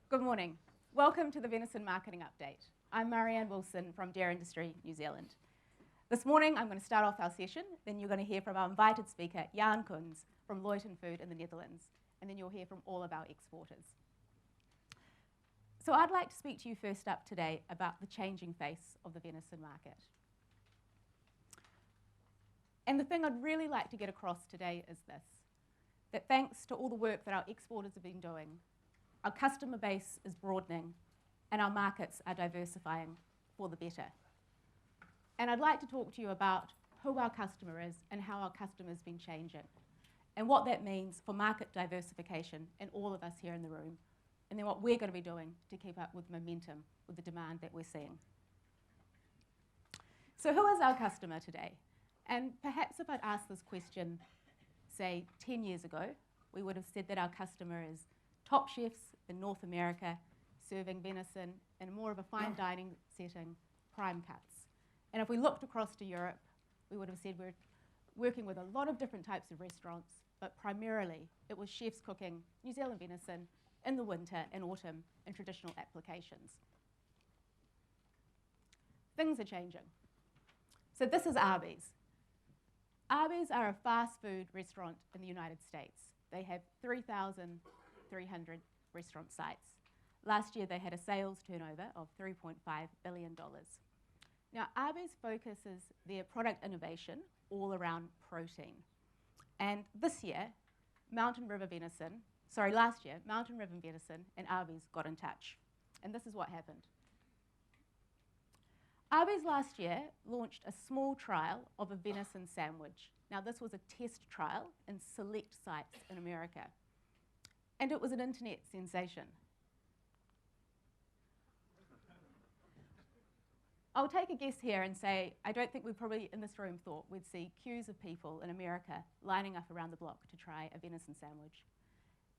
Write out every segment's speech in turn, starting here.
Good morning. Welcome to the Venison Marketing Update. I'm Marianne Wilson from Dairy Industry New Zealand. This morning I'm going to start off our session, then you're going to hear from our invited speaker, Jan Koens from Leuten Food in the Netherlands, and then you'll hear from all of our exporters. So I'd like to speak to you first up today about the changing face of the venison market. And the thing I'd really like to get across today is this, that thanks to all the work that our exporters have been doing, our customer base is broadening and our markets are diversifying for the better. And I'd like to talk to you about who our customer is and how our customer's been changing and what that means for market diversification and all of us here in the room, and then what we're going to be doing to keep up with momentum with the demand that we're seeing. So who is our customer today? And perhaps if I'd asked this question, say 10 years ago, we would have said that our customer is top chefs in North America serving venison in more of a fine dining setting, prime cuts. And if we looked across to Europe, we would have said we're working with a lot of different types of restaurants, but primarily it was chefs cooking New Zealand venison in the winter and autumn in traditional applications. Things are changing. So this is Arby's. Arby's are a fast food restaurant in the United States. They have 3,300 restaurant sites. Last year they had a sales turnover of $3.5 billion. Now Arby's focuses their product innovation all around protein. And this year, last year, Mountain River Venison and Arby's got in touch. And this is what happened. Arby's last year launched a small trial of a venison sandwich. Now this was a test trial in select sites in America. And it was an internet sensation. I'll take a guess here and say, I don't think we probably in this room thought we'd see queues of people in America lining up around the block to try a venison sandwich.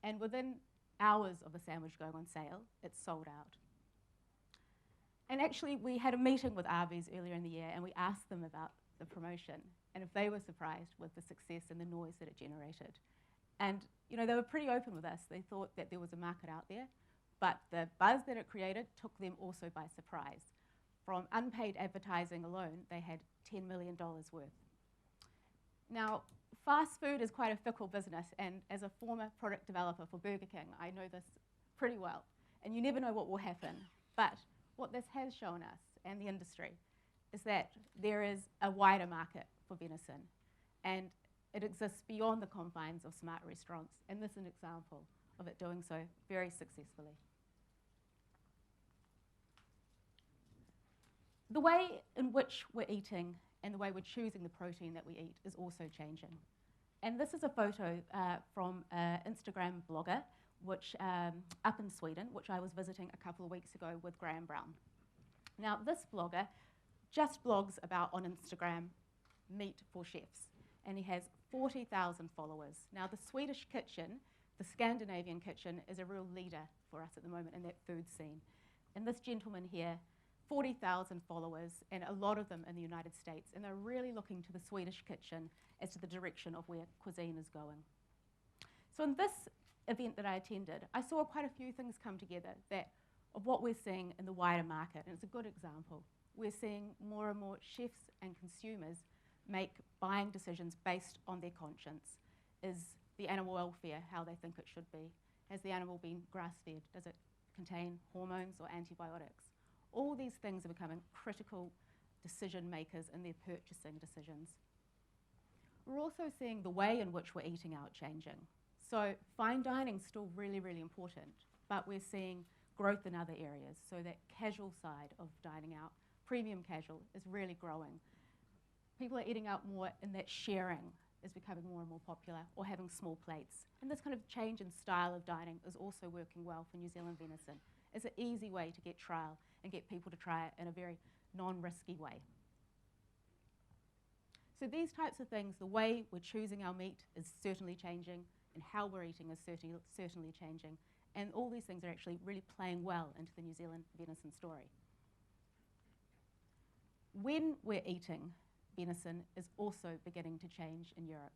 And within hours of the sandwich going on sale, it's sold out. And actually, we had a meeting with Arby's earlier in the year and we asked them about the promotion and if they were surprised with the success and the noise that it generated. And you know, they were pretty open with us. They thought that there was a market out there, but the buzz that it created took them also by surprise. From unpaid advertising alone, they had $10 million worth. Now, fast food is quite a fickle business, and as a former product developer for Burger King, I know this pretty well. And you never know what will happen. But what this has shown us, and the industry, is that there is a wider market for venison. And it exists beyond the confines of smart restaurants, and this is an example of it doing so very successfully. The way in which we're eating and the way we're choosing the protein that we eat is also changing. And this is a photo from an Instagram blogger up in Sweden, which I was visiting a couple of weeks ago with Graham Brown. Now, this blogger just blogs about on Instagram meat for chefs, and he has 40,000 followers. Now, the Swedish kitchen, the Scandinavian kitchen, is a real leader for us at the moment in that food scene. And this gentleman here, 40,000 followers, and a lot of them in the United States, and they're really looking to the Swedish kitchen as to the direction of where cuisine is going. So in this event that I attended, I saw quite a few things come together of what we're seeing in the wider market, and it's a good example. We're seeing more and more chefs and consumers make buying decisions based on their conscience. Is the animal welfare how they think it should be? Has the animal been grass-fed? Does it contain hormones or antibiotics? All these things are becoming critical decision makers in their purchasing decisions. We're also seeing the way in which we're eating out changing. So fine dining is still really, really important, but we're seeing growth in other areas. So that casual side of dining out, premium casual, is really growing. People are eating out more, and that sharing is becoming more and more popular, or having small plates. And this kind of change in style of dining is also working well for New Zealand venison. It's an easy way to get trial and get people to try it in a very non-risky way. So these types of things, the way we're choosing our meat is certainly changing, and how we're eating is certainly changing. And all these things are actually really playing well into the New Zealand venison story. When we're eating venison is also beginning to change in Europe.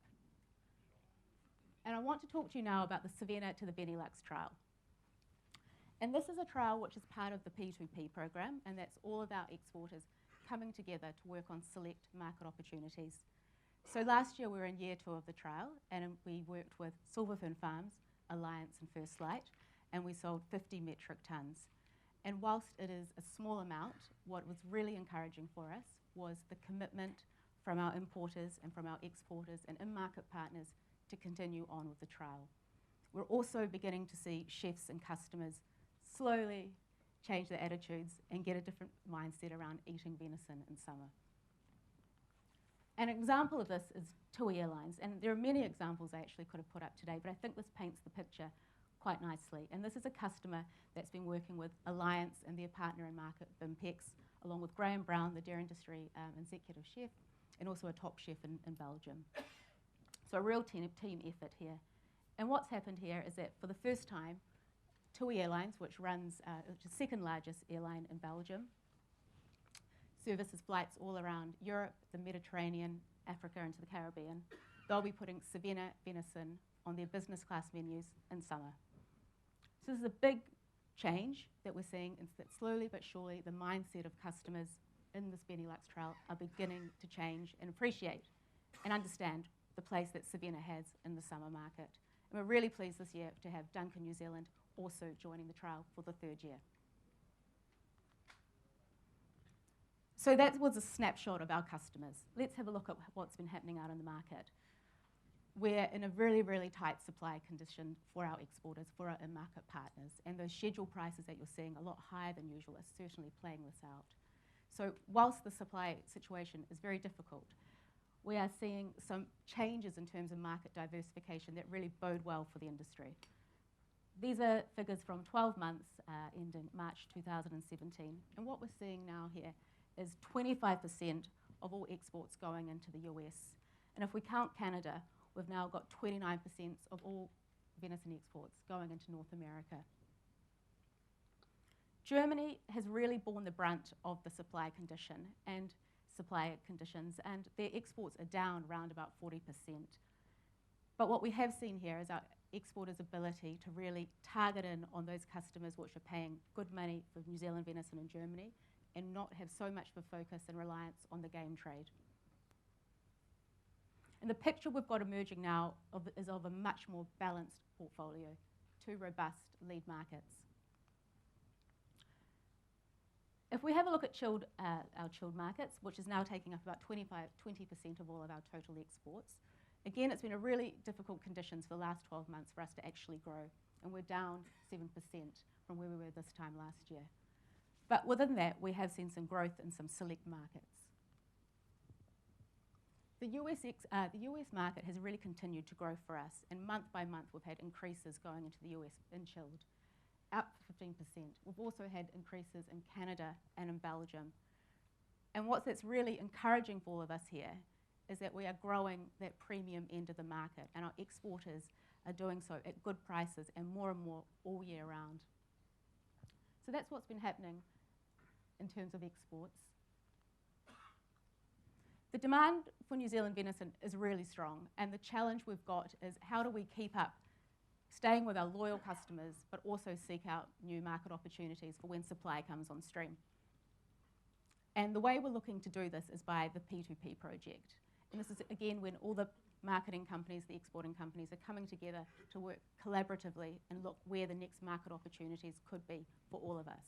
And I want to talk to you now about the Savannah to the Benelux trial. And this is a trial which is part of the P2P program, and that's all of our exporters coming together to work on select market opportunities. So last year we were in year 2 of the trial, and we worked with Silverfern Farms, Alliance and First Light, and we sold 50 metric tonnes. And whilst it is a small amount, what was really encouraging for us was the commitment from our importers and from our exporters and in-market partners to continue on with the trial. We're also beginning to see chefs and customers slowly change their attitudes and get a different mindset around eating venison in summer. An example of this is TUI Airlines, and there are many examples I actually could have put up today, but I think this paints the picture quite nicely. And this is a customer that's been working with Alliance and their partner in market, Bimpex, along with Graham Brown, the dairy industry executive chef, and also a top chef in Belgium. So a real team effort here. And what's happened here is that for the first time, TUI Airlines, which runs, which is the second largest airline in Belgium, services flights all around Europe, the Mediterranean, Africa, and to the Caribbean. They'll be putting Savannah venison on their business class menus in summer. So this is a big change that we're seeing, is that slowly but surely the mindset of customers in this Benelux trial are beginning to change and appreciate and understand the place that Savannah has in the summer market. And we're really pleased this year to have Duncan New Zealand also joining the trial for the 3rd year. So that was a snapshot of our customers. Let's have a look at what's been happening out in the market. We're in a really, really tight supply condition for our exporters, for our in-market partners, and those schedule prices that you're seeing a lot higher than usual are certainly playing this out. So whilst the supply situation is very difficult, we are seeing some changes in terms of market diversification that really bode well for the industry. These are figures from 12 months ending March 2017, and what we're seeing now here is 25% of all exports going into the US. And if we count Canada, we've now got 29% of all venison exports going into North America. Germany has really borne the brunt of the supply conditions, and their exports are down around about 40%. But what we have seen here is our exporters' ability to really target in on those customers which are paying good money for New Zealand venison in Germany and not have so much of a focus and reliance on the game trade. And the picture we've got emerging now is of a much more balanced portfolio, 2 robust lead markets. If we have a look at our chilled markets, which is now taking up about 20% of all of our total exports, again, it's been a really difficult conditions for the last 12 months for us to actually grow, and we're down 7% from where we were this time last year. But within that, we have seen some growth in some select markets. The US market has really continued to grow for us, and month by month we've had increases going into the US in chilled, up 15%. We've also had increases in Canada and in Belgium. And what's that's really encouraging for all of us here is that we are growing that premium end of the market, and our exporters are doing so at good prices and more all year round. So that's what's been happening in terms of exports. The demand for New Zealand venison is really strong, and the challenge we've got is how do we keep up staying with our loyal customers but also seek out new market opportunities for when supply comes on stream. And the way we're looking to do this is by the P2P project. And this is, again, when all the marketing companies, the exporting companies are coming together to work collaboratively and look where the next market opportunities could be for all of us.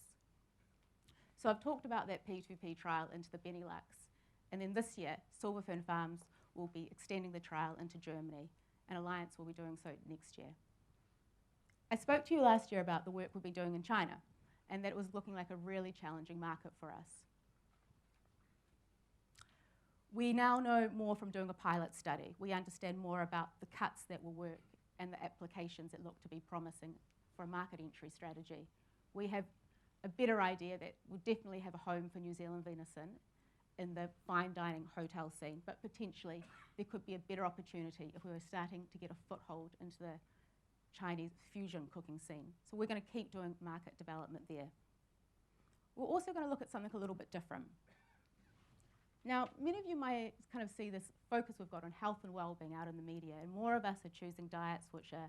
So I've talked about that P2P trial into the Benelux, and then this year, Silverfern Farms will be extending the trial into Germany, and Alliance will be doing so next year. I spoke to you last year about the work we've been doing in China, and that it was looking like a really challenging market for us. We now know more from doing a pilot study. We understand more about the cuts that will work and the applications that look to be promising for a market entry strategy. We have a better idea that we'll definitely have a home for New Zealand venison in the fine dining hotel scene, but potentially there could be a better opportunity if we were starting to get a foothold into the Chinese fusion cooking scene. So we're going to keep doing market development there. We're also going to look at something a little bit different. Now, many of you might kind of see this focus we've got on health and well-being out in the media, and more of us are choosing diets which are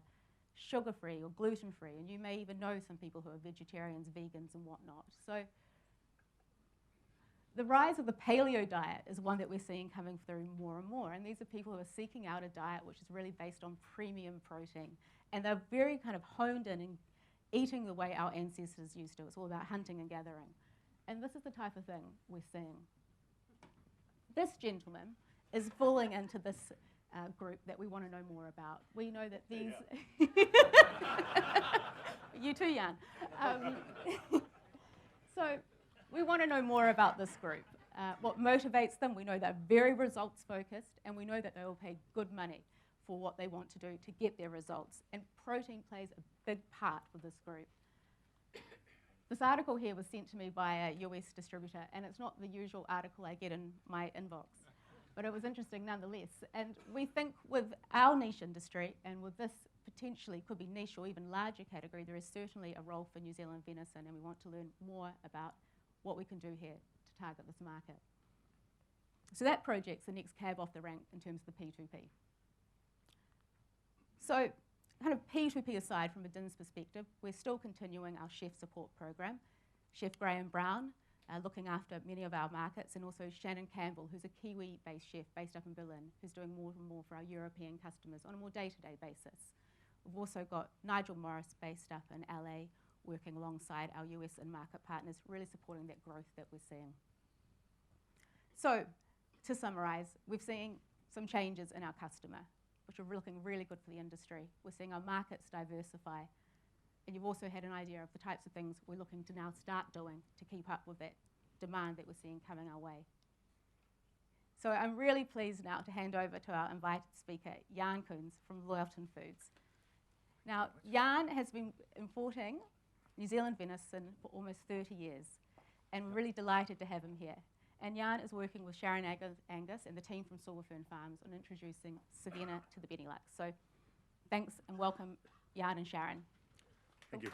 sugar-free or gluten-free, and you may even know some people who are vegetarians, vegans, and whatnot. So the rise of the paleo diet is one that we're seeing coming through more and more, and these are people who are seeking out a diet which is really based on premium protein, and they're very kind of honed in and eating the way our ancestors used to. It's all about hunting and gathering, and this is the type of thing we're seeing. This gentleman is falling into this group that we want to know more about. We know that these... You too, Jan. So we want to know more about this group. What motivates them? We know they're very results focused, and we know that they will pay good money for what they want to do to get their results. And protein plays a big part for this group. This article here was sent to me by a US distributor, and it's not the usual article I get in my inbox, but it was interesting nonetheless. And we think with our niche industry, and with this potentially could be niche or even larger category, there is certainly a role for New Zealand venison, and we want to learn more about what we can do here to target this market. So that project's the next cab off the rank in terms of the P2P. So kind of P2P aside from a DINS perspective, we're still continuing our chef support program. Chef Graham Brown, looking after many of our markets, and also Shannon Campbell, who's a Kiwi-based chef based up in Berlin, who's doing more and more for our European customers on a more day-to-day basis. We've also got Nigel Morris based up in LA, working alongside our US and market partners, really supporting that growth that we're seeing. So, to summarise, we've seen some changes in our customer, which are looking really good for the industry. We're seeing our markets diversify, and you've also had an idea of the types of things we're looking to now start doing to keep up with that demand that we're seeing coming our way. So I'm really pleased now to hand over to our invited speaker, Jan Koens from Loyalton Foods. Now, Jan has been importing New Zealand venison for almost 30 years, and we're really delighted to have him here. And Jan is working with Sharon Angus and the team from Silverfern Farms on introducing Savena to the Benelux. So thanks and welcome, Jan and Sharon. Thank you.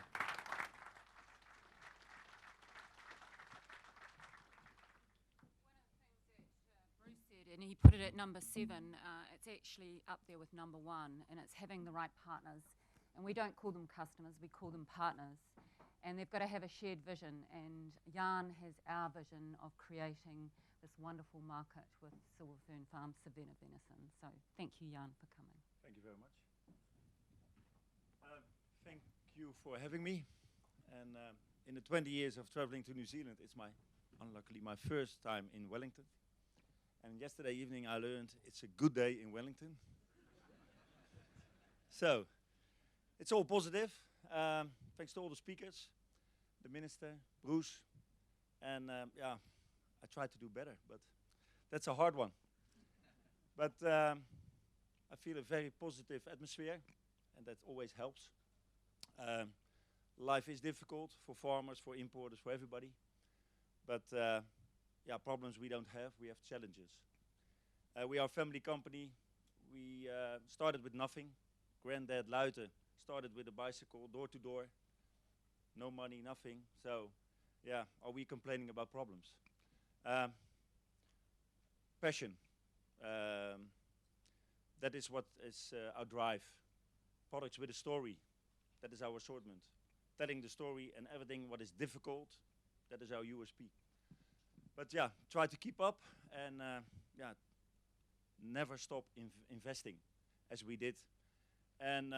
Bruce said, and he put it at number 7, it's actually up there with number 1, and it's having the right partners. And we don't call them customers, we call them partners. And they've got to have a shared vision, and Jan has our vision of creating this wonderful market with Silverfern Farms Savena venison. So thank you, Jan, for coming. Thank you very much. Thank you for having me. And in the 20 years of traveling to New Zealand, it's unluckily my first time in Wellington. And yesterday evening I learned it's a good day in Wellington. So, it's all positive. Thanks to all the speakers, the minister, Bruce, and yeah, I tried to do better, but that's a hard one. But I feel a very positive atmosphere, and that always helps. Life is difficult for farmers, for importers, for everybody. But yeah, problems we don't have, we have challenges. We are a family company. We started with nothing. Granddad Luiten started with a bicycle, door to door. No money, nothing. So, yeah, are we complaining about problems? Passion. That is what is our drive. Products with a story. That is our assortment. Telling the story and everything what is difficult, that is our USP. But yeah, try to keep up and yeah, never stop investing as we did. And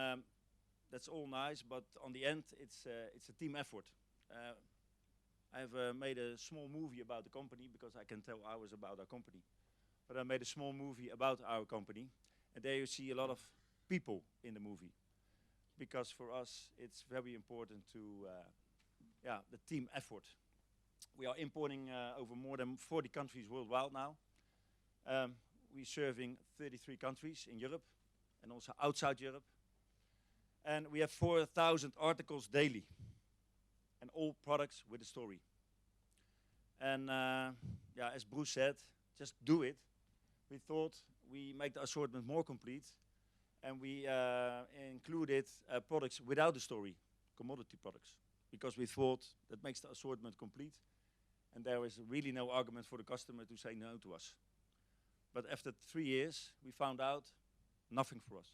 that's all nice, but on the end, it's a team effort. I have made a small movie about the company because I can tell hours about our company. But I made a small movie about our company, and there you see a lot of people in the movie. Because for us, it's very important to, yeah, the team effort. We are importing over more than 40 countries worldwide now. We're serving 33 countries in Europe and also outside Europe. And we have 4,000 articles daily, and all products with a story. And yeah, as Bruce said, just do it. We thought we make the assortment more complete, and we included products without a story, commodity products, because we thought that makes the assortment complete, and there is really no argument for the customer to say no to us. But after 3 years, we found out nothing for us.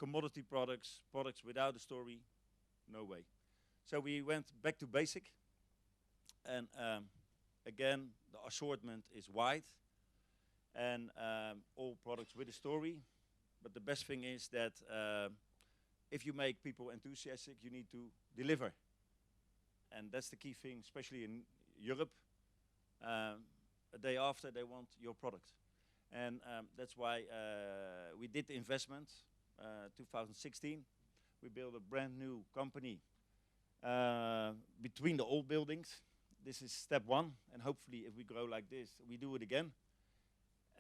commodity products, products without a story, no way. So we went back to basic, and again, the assortment is wide, and all products with a story. But the best thing is that if you make people enthusiastic, you need to deliver. And that's the key thing, especially in Europe. A day after, they want your product. And that's why we did the investment, 2016. We built a brand new company between the old buildings. This is step one, and hopefully if we grow like this, we do it again.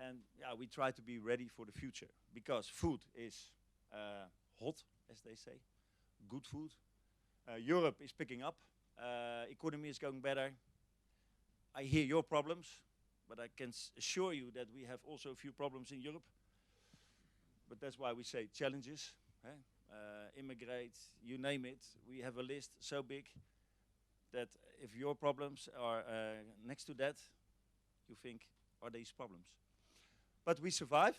And yeah, we try to be ready for the future, because food is hot, as they say, good food. Europe is picking up, economy is going better. I hear your problems, but I can assure you that we have also a few problems in Europe. But that's why we say challenges, immigrate, you name it. We have a list so big that if your problems are next to that, you think, are these problems? But we survive.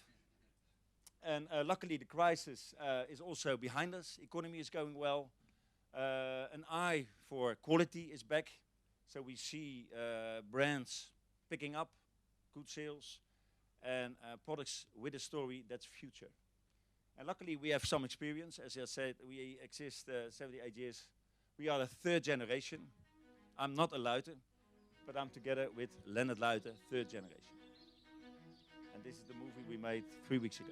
And luckily the crisis is also behind us. Economy is going well. An eye for quality is back. So we see brands picking up, good sales, and products with a story, that's future. And luckily we have some experience. As I said, we exist 78 years. We are the third generation. I'm not a Luiten, but I'm together with Leonard Luiten, third generation. And this is the movie we made 3 weeks ago.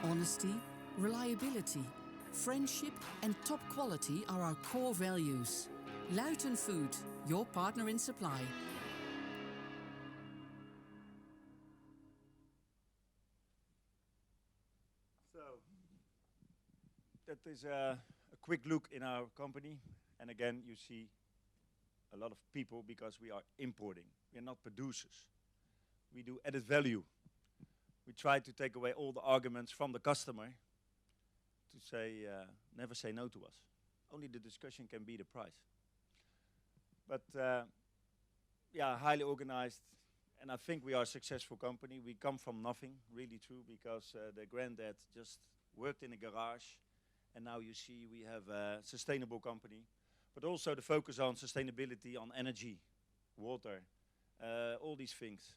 Honesty, reliability, friendship and top quality are our core values. Luiten Food, your partner in supply. So that is a quick look in our company. And again, you see a lot of people because we are importing. We are not producers. We do added value. We try to take away all the arguments from the customer to say, never say no to us. Only the discussion can be the price. But yeah, highly organized, and I think we are a successful company. We come from nothing, really true, because the granddad just worked in a garage, and now you see we have a sustainable company. But also the focus on sustainability, on energy, water, all these things.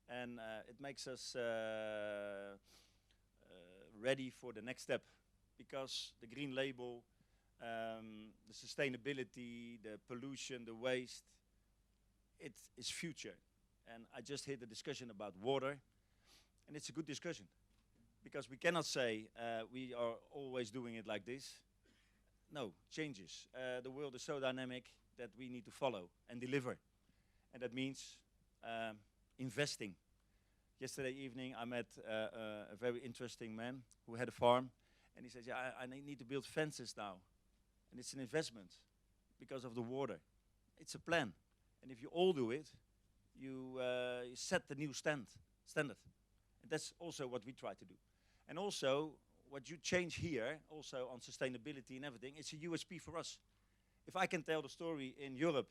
And it makes us ready for the next step, because the green label, the sustainability, the pollution, the waste, it is future. And I just heard a discussion about water, and it's a good discussion, because we cannot say we are always doing it like this. No, changes. The world is so dynamic that we need to follow and deliver. And that means investing. Yesterday evening I met a very interesting man who had a farm, and he says, yeah, I need to build fences now. And it's an investment because of the water. It's a plan. And if you all do it, you set the new standard. And that's also what we try to do. And also, what you change here, also on sustainability and everything, it's a USP for us. If I can tell the story in Europe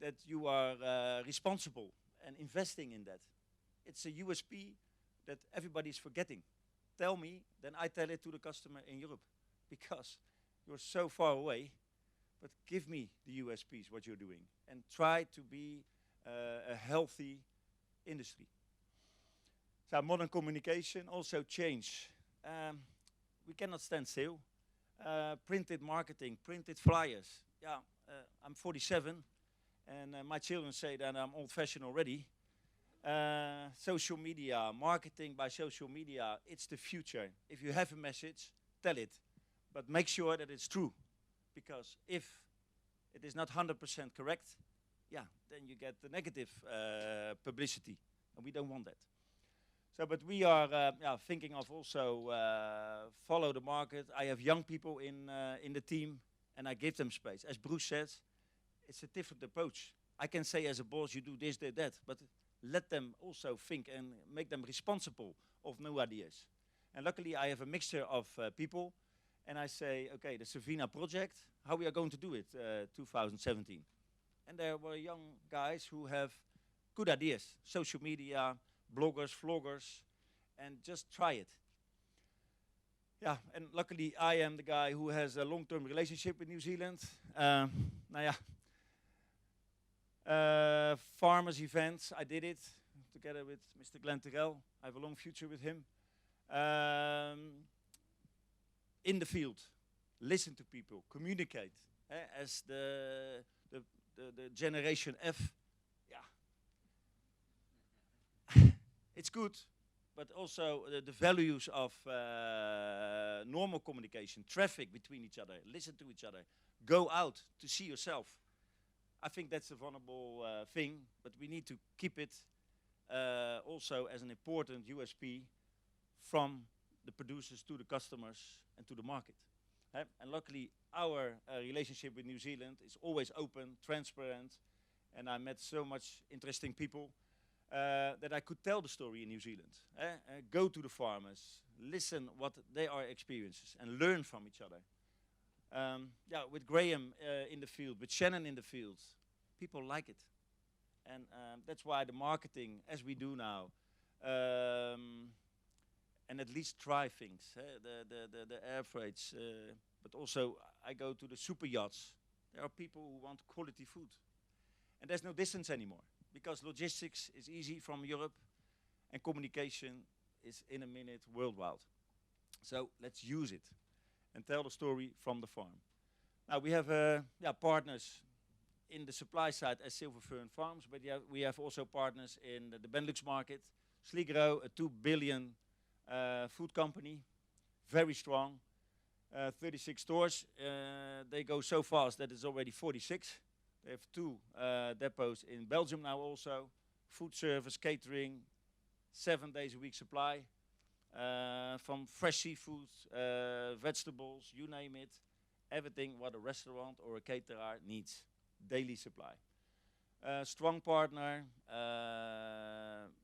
that you are responsible and investing in that, it's a USP that everybody's forgetting. Tell me, then I tell it to the customer in Europe, because you're so far away. But give me the USPs, what you're doing, and try to be a healthy industry. So modern communication also change. We cannot stand still. Printed marketing, printed flyers. Yeah, I'm 47, and my children say that I'm old-fashioned already. Social media, marketing by social media, it's the future. If you have a message, tell it, but make sure that it's true. Because if it is not 100% correct, yeah, then you get the negative publicity, and we don't want that. So, but we are thinking of also follow the market. I have young people in the team, and I give them space. As Bruce says, it's a different approach. I can say as a boss, you do this, that, but let them also think and make them responsible of new ideas. And luckily, I have a mixture of people. And I say, okay, the Savina project, how we are going to do it, 2017. And there were young guys who have good ideas, social media, bloggers, vloggers, and just try it. Yeah, and luckily I am the guy who has a long-term relationship with New Zealand. Farmers events, I did it together with Mr. Glenn Terrell. I have a long future with him. In the field, listen to people, communicate. As the Generation F, yeah, it's good, but also the values of normal communication, traffic between each other, listen to each other, go out to see yourself. I think that's a vulnerable thing, but we need to keep it also as an important USP from the producers to the customers and to the market. And luckily, our relationship with New Zealand is always open, transparent, and I met so much interesting people that I could tell the story in New Zealand. Go to the farmers, listen what they are experiences, and learn from each other. With Graham in the field, with Shannon in the field, people like it. And that's why the marketing, as we do now, and at least try things, the air freights, but also I go to the super yachts. There are people who want quality food. And there's no distance anymore, because logistics is easy from Europe, and communication is in a minute worldwide. So let's use it and tell the story from the farm. Now we have partners in the supply side as Silver Fern Farms, but we have also partners in the Benelux market. Sligro, a 2 billion food company, very strong, 36 stores. They go so fast that it's already 46. They have 2 depots in Belgium now also. Food service, catering, 7 days a week supply, from fresh seafood, vegetables, you name it, everything what a restaurant or a caterer needs, daily supply. Strong partner,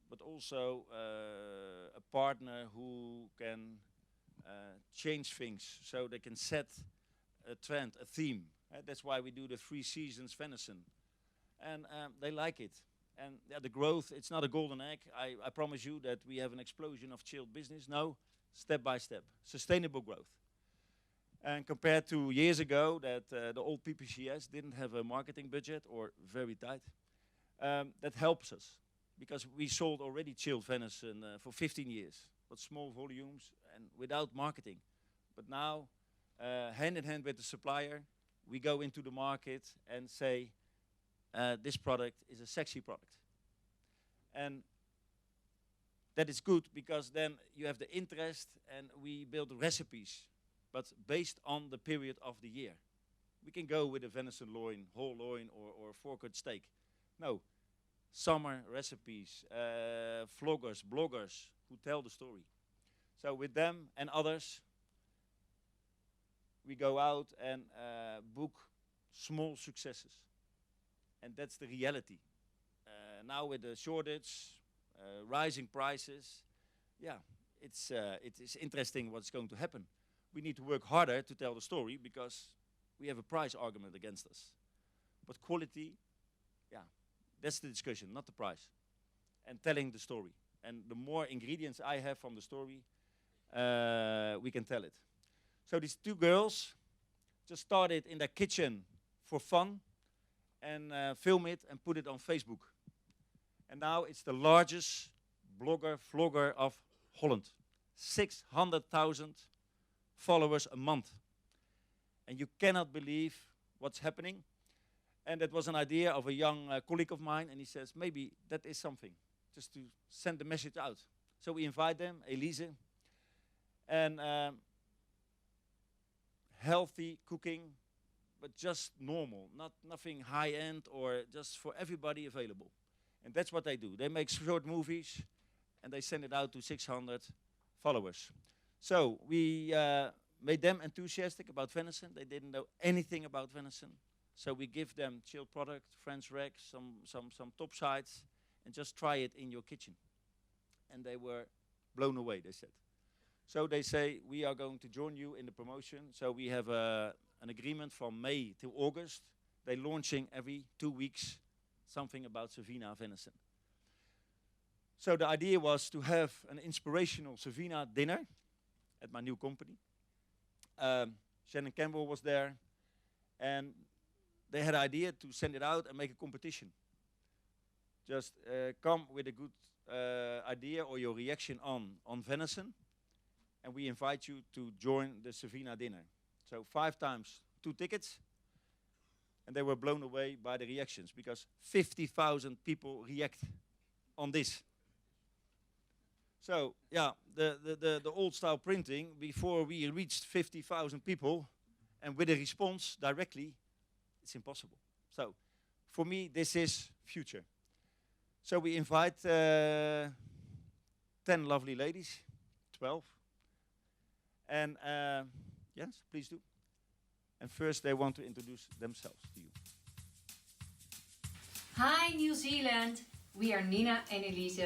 but also a partner who can change things, so they can set a trend, a theme. That's why we do the 3 seasons venison. And they like it. And the growth, it's not a golden egg. I promise you that we have an explosion of chilled business. No, step by step, sustainable growth. And compared to years ago, that the old PPCS didn't have a marketing budget or very tight, that helps us, because we sold already chilled venison for 15 years, but small volumes and without marketing. But now, hand in hand with the supplier, we go into the market and say, this product is a sexy product. And that is good, because then you have the interest, and we build recipes, but based on the period of the year. We can go with a venison loin, whole loin, or a forecut steak. No, summer recipes, vloggers, bloggers who tell the story. So with them and others, we go out and book small successes. And that's the reality. Now with the shortage, rising prices, it is interesting what's going to happen. We need to work harder to tell the story, because we have a price argument against us. But quality, that's the discussion, not the price. And telling the story. And the more ingredients I have from the story, we can tell it. So these two girls just started in their kitchen for fun and film it and put it on Facebook. And now it's the largest vlogger of Holland. 600,000 followers a month. And you cannot believe what's happening. And that was an idea of a young colleague of mine, and he says, maybe that is something, just to send the message out. So we invite them, Elise, and healthy cooking, but just normal, nothing high-end or just for everybody available. And that's what they do. They make short movies, and they send it out to 600 followers. So we made them enthusiastic about venison. They didn't know anything about venison. So we give them chilled product, French rack, some top sides, and just try it in your kitchen. And they were blown away, they said. So they say, we are going to join you in the promotion. So we have an agreement from May till August. They're launching every 2 weeks something about Savina venison. So the idea was to have an inspirational Savina dinner at my new company. Shannon Campbell was there, and they had an idea to send it out and make a competition. Just come with a good idea or your reaction on venison, and we invite you to join the Savina dinner. So 5 times 2 tickets, and they were blown away by the reactions because 50,000 people react on this. So yeah, the old style printing, before we reached 50,000 people, and with a response directly, it's impossible. So for me, this is future. So we invite 10 lovely ladies, 12. And yes, please do. And first they want to introduce themselves to you. Hi New Zealand! We are Nina and Elise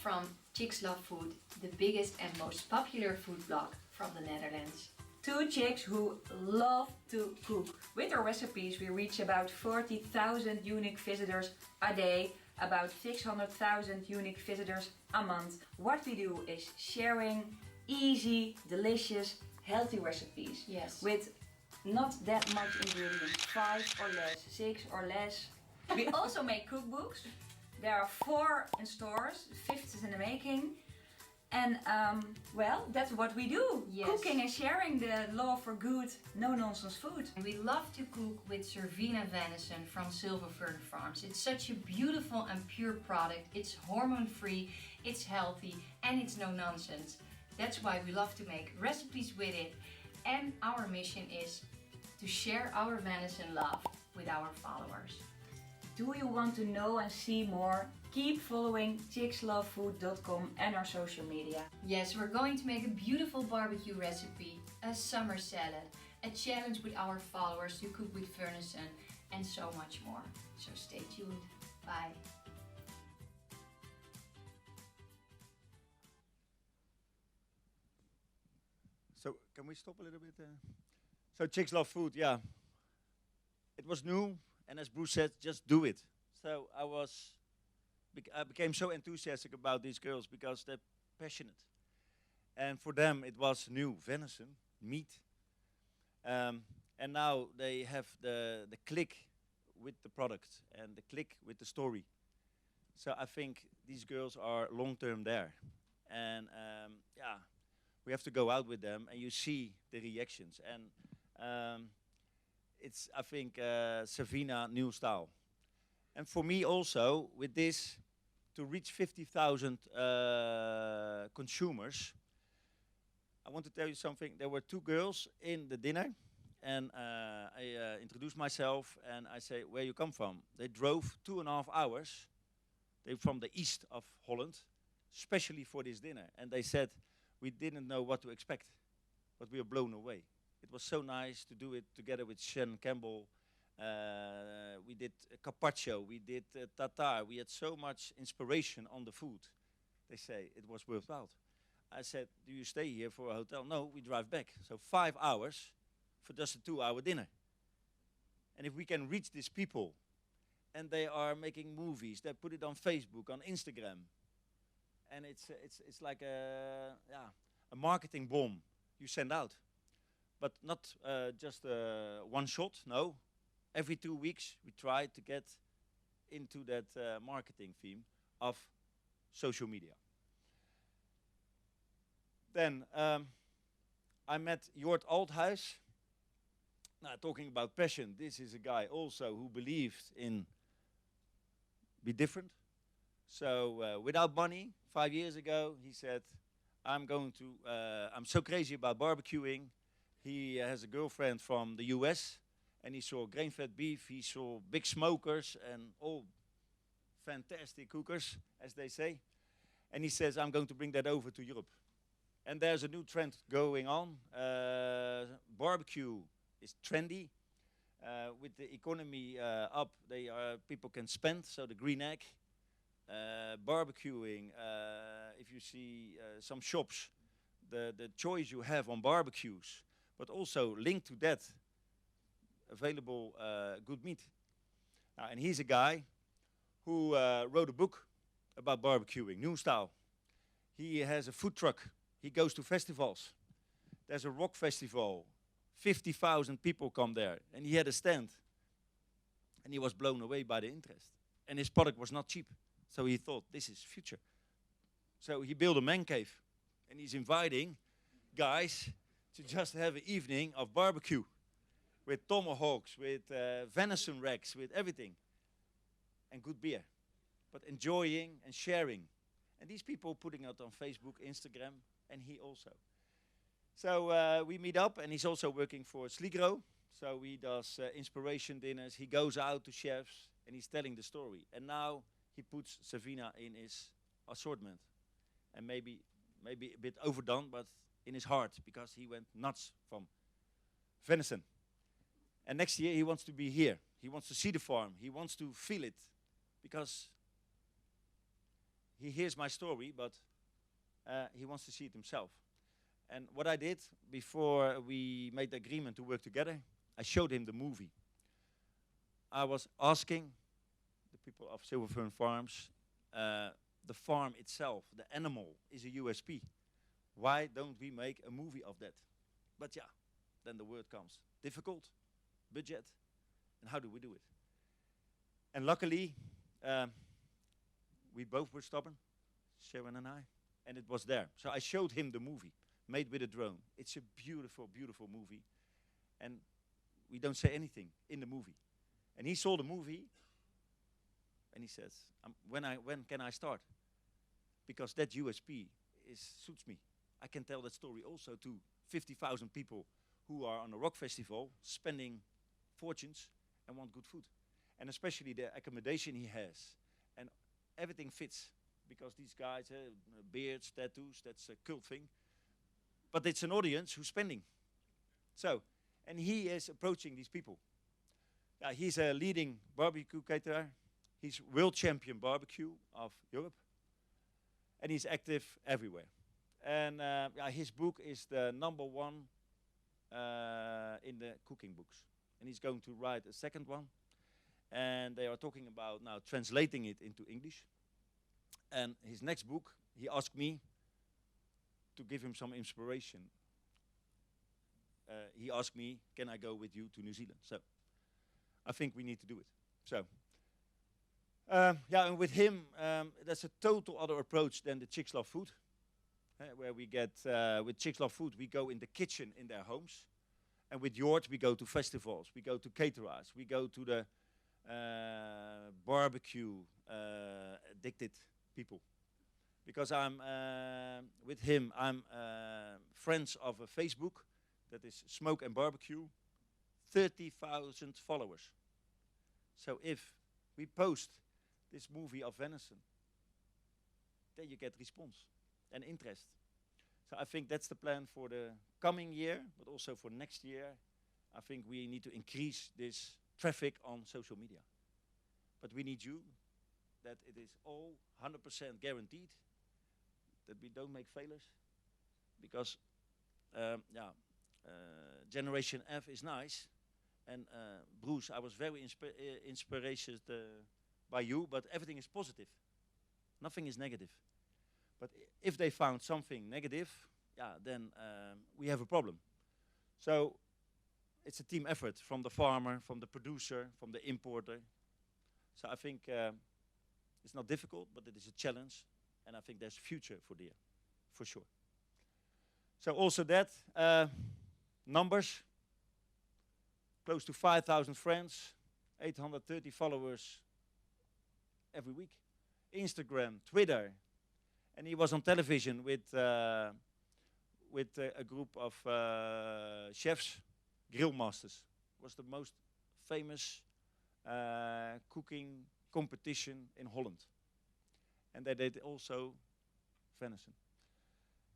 from Chicks Love Food, the biggest and most popular food blog from the Netherlands. Two chicks who love to cook. With our recipes we reach about 40,000 unique visitors a day, about 600,000 unique visitors a month. What we do is sharing easy, delicious, healthy recipes. Yes. With not that much ingredients, 5 or less, 6 or less. We also make cookbooks. There are 4 in stores, the 5th is in the making. And well, that's what we do. Yes. Cooking and sharing the love for good, no-nonsense food. And we love to cook with Cervina venison from Silver Fern Farms. It's such a beautiful and pure product. It's hormone-free, it's healthy, and it's no-nonsense. That's why we love to make recipes with it. And our mission is to share our venison love with our followers. Do you want to know and see more? Keep following chickslovefood.com and our social media. Yes, we're going to make a beautiful barbecue recipe, a summer salad, a challenge with our followers to cook with venison, and so much more. So stay tuned. Bye. So can we stop a little bit? So Chicks Love Food, yeah. It was new, and as Bruce said, just do it. So I became so enthusiastic about these girls because they're passionate. And for them, it was new, venison, meat. And now they have the click with the product and the click with the story. So I think these girls are long-term there. And yeah, we have to go out with them, and you see the reactions. And it's, I think, Savina new style. And for me also, with this, to reach 50,000 consumers, I want to tell you something. There were 2 girls in the dinner, and I introduced myself, and I say, where you come from? They drove 2.5 hours. They're from the east of Holland, especially for this dinner. And they said, we didn't know what to expect, but we were blown away. It was so nice to do it together with Shannon Campbell. We did carpaccio, we did tartare. We had so much inspiration on the food. They say it was worthwhile. I said, do you stay here for a hotel? No, we drive back. So 5 hours for just a 2-hour dinner. And if we can reach these people, and they are making movies, they put it on Facebook, on Instagram, and it's like a marketing bomb you send out, but not just one shot. No, every 2 weeks we try to get into that marketing theme of social media. Then I met Jort Althuis. Now, talking about passion, this is a guy also who believed in be different. So without money, 5 years ago, he said, I'm so crazy about barbecuing. He has a girlfriend from the US, and he saw grain-fed beef, he saw big smokers and all fantastic cookers, as they say. And he says, I'm going to bring that over to Europe. And there's a new trend going on. Barbecue is trendy. With the economy up, people can spend, so the green egg. Barbecuing, if you see some shops, the choice you have on barbecues, but also linked to that, available good meat. And he's a guy who wrote a book about barbecuing, new style. He has a food truck. He goes to festivals. There's a rock festival. 50,000 people come there. And he had a stand. And he was blown away by the interest. And his product was not cheap. So he thought, this is future. So he built a man cave. And he's inviting guys to just have an evening of barbecue. With tomahawks, with venison racks, with everything. And good beer. But enjoying and sharing. And these people putting it on Facebook, Instagram, and he also. So we meet up, and he's also working for Sligro. So he does inspiration dinners. He goes out to chefs, and he's telling the story. And now he puts Savina in his assortment. And maybe a bit overdone, but in his heart, because he went nuts from venison. And next year he wants to be here. He wants to see the farm. He wants to feel it, because he hears my story, but he wants to see it himself. And what I did before we made the agreement to work together, I showed him the movie. I was asking the people of Silver Fern Farms, the farm itself, the animal is a USP. Why don't we make a movie of that? But yeah, then the word comes. Difficult, budget, and how do we do it? And luckily, we both were stubborn, Sharon and I, and it was there. So I showed him the movie, made with a drone. It's a beautiful, beautiful movie. And we don't say anything in the movie. And he saw the movie, and he says, when can I start? Because that USP suits me. I can tell that story also to 50,000 people who are on a rock festival, spending fortunes and want good food. And especially the accommodation he has. And everything fits, because these guys, beards, tattoos, that's a cult thing. But it's an audience who's spending. So, and he is approaching these people. He's a leading barbecue caterer. He's world champion barbecue of Europe. And he's active everywhere. And his book is the #1 in the cooking books. And he's going to write a second one. And they are talking about now translating it into English. And his next book, he asked me to give him some inspiration. He asked me, can I go with you to New Zealand? So I think we need to do it. So and with him, that's a total other approach than the Chicks Love Food. Where we get, with Chicks Love Food, we go in the kitchen in their homes. And with Jort, we go to festivals, we go to caterers, we go to the barbecue addicted people. Because I'm, with him, I'm friends of a Facebook that is Smoke and Barbecue, 30,000 followers. So if we post this movie of venison, then you get response and interest. So I think that's the plan for the coming year, but also for next year. I think we need to increase this traffic on social media. But we need you, that it is all 100% guaranteed, that we don't make failures. Because, Generation F is nice. And Bruce, I was very inspired by you, but everything is positive. Nothing is negative. But if they found something negative, yeah, then we have a problem. So it's a team effort from the farmer, from the producer, from the importer. So I think it's not difficult, but it is a challenge, and I think there's future for deer, for sure. So also that, numbers, close to 5,000 friends, 830 followers every week. Instagram, Twitter, and he was on television with a group of chefs, grill masters. It was the most famous cooking competition in Holland. And they did also venison.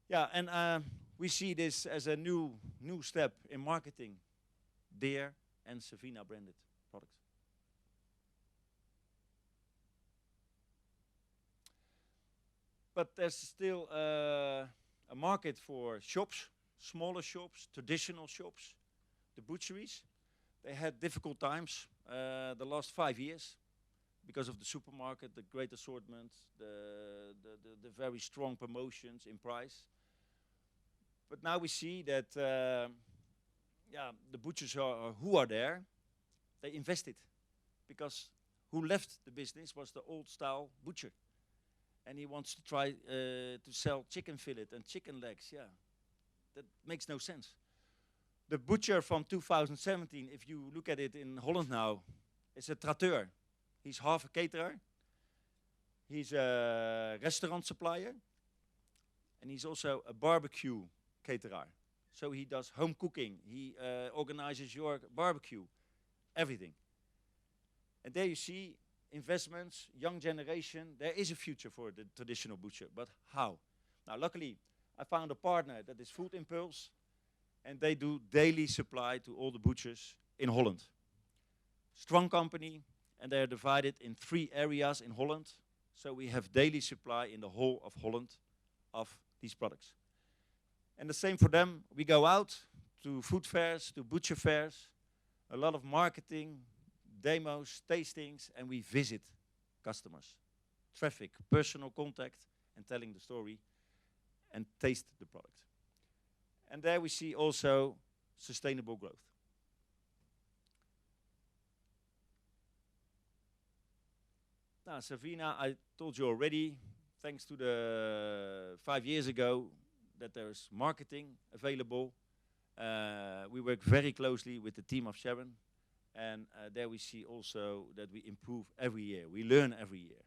Yeah, and we see this as a new step in marketing deer and Savina branded products. But there's still a market for shops, smaller shops, traditional shops, the butcheries. They had difficult times the last 5 years because of the supermarket, the great assortment, the very strong promotions in price. But now we see that the butchers who are there, they invested, because who left the business was the old style butcher, and he wants to try to sell chicken fillet and chicken legs. Yeah, that makes no sense. The butcher from 2017, if you look at it in Holland now, is a traiteur. He's half a caterer, he's a restaurant supplier, and he's also a barbecue caterer. So he does home cooking, he organizes your barbecue, everything. And there you see investments, young generation. There is a future for the traditional butcher, but how? Now luckily I found a partner that is Food Impulse, and they do daily supply to all the butchers in Holland. Strong company, and they are divided in 3 areas in Holland. So we have daily supply in the whole of Holland of these products. And the same for them. We go out to food fairs, to butcher fairs, a lot of marketing, demos, tastings, and we visit customers. Traffic, personal contact, and telling the story, and taste the product. And there we see also sustainable growth. Now, Savina, I told you already, thanks to the 5 years ago, that there's marketing available. We work very closely with the team of Sharon, and there we see also that we improve every year. We learn every year.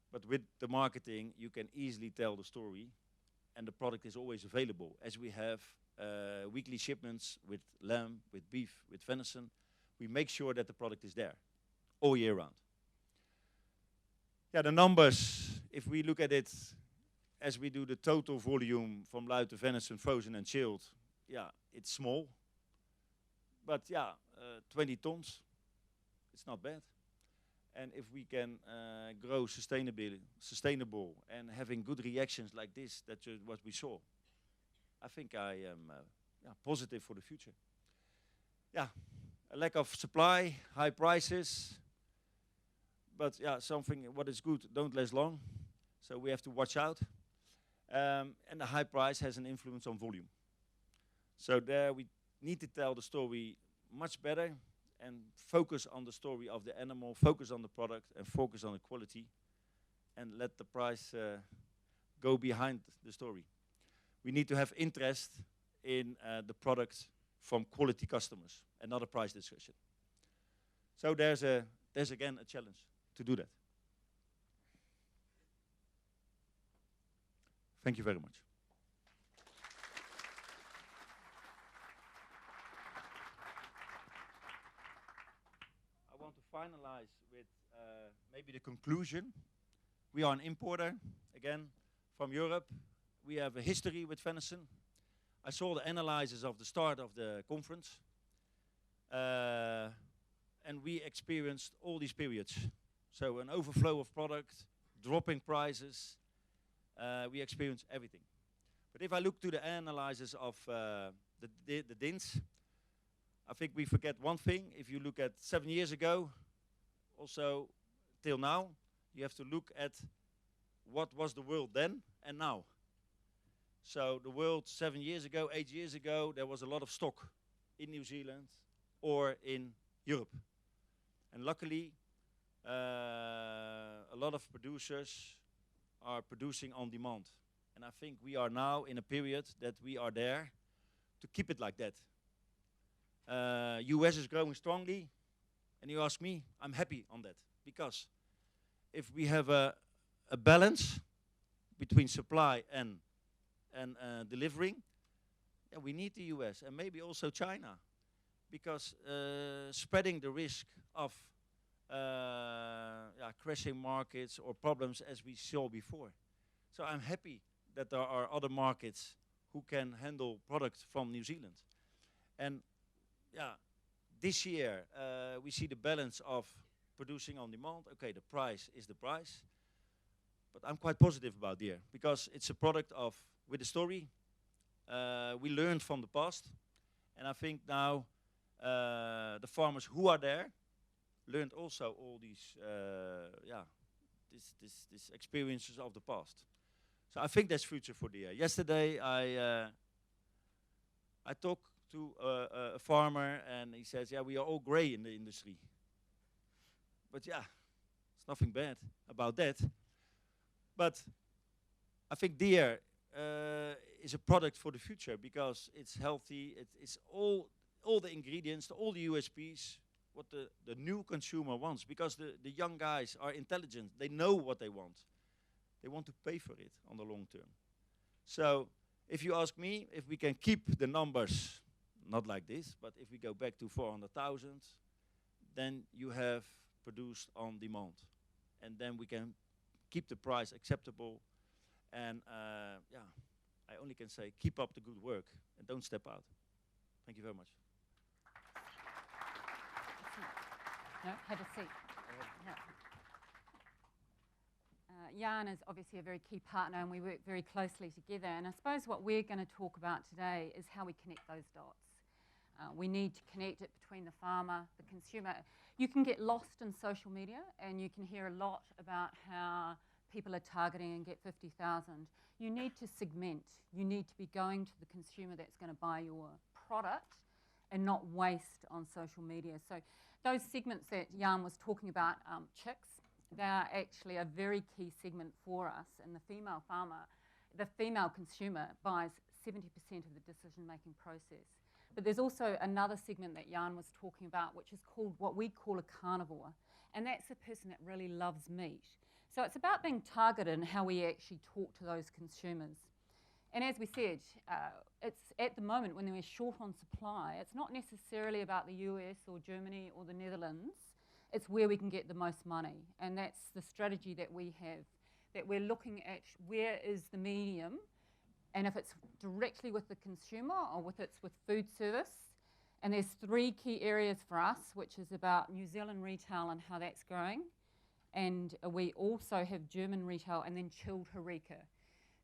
But with the marketing, you can easily tell the story, and the product is always available. As we have weekly shipments with lamb, with beef, with venison, we make sure that the product is there all year round. Yeah, the numbers, if we look at it as we do the total volume from Luiten venison, frozen and chilled, yeah, it's small. But yeah, 20 tons, it's not bad. And if we can grow sustainable and having good reactions like this, that's what we saw, I think I am positive for the future. Yeah, a lack of supply, high prices, but yeah, something what is good don't last long, so we have to watch out. And the high price has an influence on volume. So there we need to tell the story much better and focus on the story of the animal, focus on the product, and focus on the quality, and let the price go behind the story. We need to have interest in the product from quality customers and not a price discussion. So there's again a challenge to do that. Thank you very much. I want to finalize with maybe the conclusion. We are an importer, again, from Europe. We have a history with venison. I saw the analysis of the start of the conference. And we experienced all these periods. So an overflow of product, dropping prices. We experienced everything. But if I look to the analysis of the DINs, I think we forget one thing. If you look at 7 years ago, also till now, you have to look at what was the world then and now. So the world 7 years ago, 8 years ago, there was a lot of stock in New Zealand or in Europe. And luckily, a lot of producers are producing on demand. And I think we are now in a period that we are there to keep it like that. US is growing strongly, and you ask me, I'm happy on that. Because if we have a balance between supply and delivering, yeah, we need the US and maybe also China, because spreading the risk of crashing markets or problems as we saw before. So I'm happy that there are other markets who can handle products from New Zealand. And yeah, this year we see the balance of producing on demand. Okay, the price is the price. But I'm quite positive about the year because it's a product of with a story. We learned from the past, and I think now the farmers who are there learned also all these these experiences of the past. So I think that's future for the year. Yesterday I talked to a farmer, and he says, "Yeah, we are all grey in the industry." But yeah, there's nothing bad about that. But I think deer is a product for the future because it's healthy. It's all the ingredients, all the USPs, what the new consumer wants. Because the young guys are intelligent. They know what they want. They want to pay for it on the long term. So if you ask me, if we can keep the numbers, not like this, but if we go back to 400,000, then you have produced on demand. And then we can keep the price acceptable. And I only can say keep up the good work and don't step out. Thank you very much. No, have a seat. No. Jan is obviously a very key partner, and we work very closely together. And I suppose what we're going to talk about today is how we connect those dots. We need to connect it between the farmer, the consumer. You can get lost in social media, and you can hear a lot about how people are targeting and get 50,000. You need to segment. You need to be going to the consumer that's going to buy your product and not waste on social media. So those segments that Jan was talking about, chicks, they are actually a very key segment for us. And the female farmer, the female consumer buys 70% of the decision-making process. But there's also another segment that Jan was talking about, which is called what we call a carnivore. And that's the person that really loves meat. So it's about being targeted and how we actually talk to those consumers. And as we said, it's at the moment when we're short on supply, it's not necessarily about the US or Germany or the Netherlands. It's where we can get the most money. And that's the strategy that we have, that we're looking at where is the medium, and if it's directly with the consumer or with food service. And there's 3 key areas for us, which is about New Zealand retail and how that's growing. And we also have German retail and then chilled Horeca.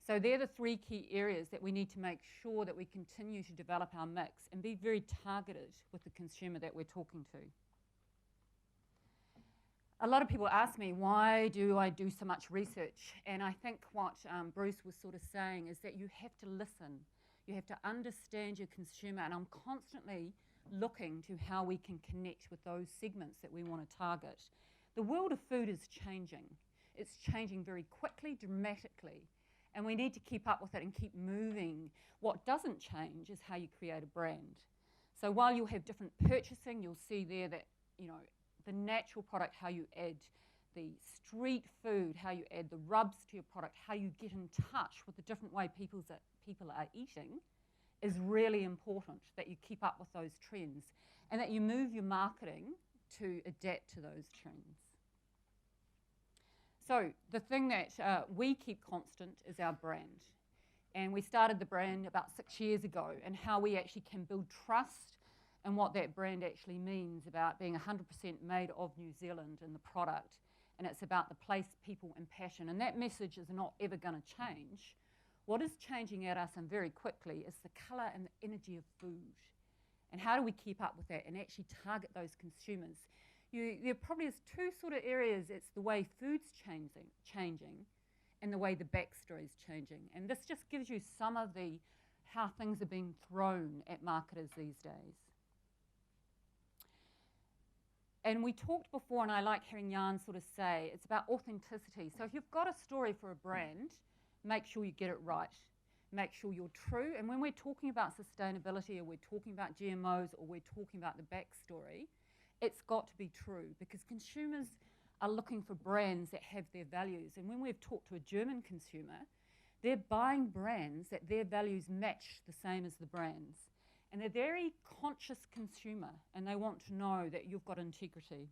So they're the 3 key areas that we need to make sure that we continue to develop our mix and be very targeted with the consumer that we're talking to. A lot of people ask me, why do I do so much research? And I think what Bruce was sort of saying is that you have to listen. You have to understand your consumer, and I'm constantly looking to how we can connect with those segments that we want to target. The world of food is changing. It's changing very quickly, dramatically, and we need to keep up with it and keep moving. What doesn't change is how you create a brand. So while you'll have different purchasing, you'll see there that, you know, the natural product, how you add the street food, how you add the rubs to your product, how you get in touch with the different way people are eating is really important, that you keep up with those trends and that you move your marketing to adapt to those trends. So the thing that we keep constant is our brand. And we started the brand about 6 years ago, and how we actually can build trust and what that brand actually means about being 100% made of New Zealand in the product. And it's about the place, people, and passion. And that message is not ever going to change. What is changing at us, and very quickly, is the colour and the energy of food. And how do we keep up with that and actually target those consumers? There probably is 2 sort of areas. It's the way food's changing, and the way the backstory is changing. And this just gives you some of the how things are being thrown at marketers these days. And we talked before, and I like hearing Jan sort of say, it's about authenticity. So if you've got a story for a brand, make sure you get it right. Make sure you're true. And when we're talking about sustainability, or we're talking about GMOs, or we're talking about the backstory, it's got to be true, because consumers are looking for brands that have their values. And when we've talked to a German consumer, they're buying brands that their values match the same as the brands. And they're very conscious consumer, and they want to know that you've got integrity.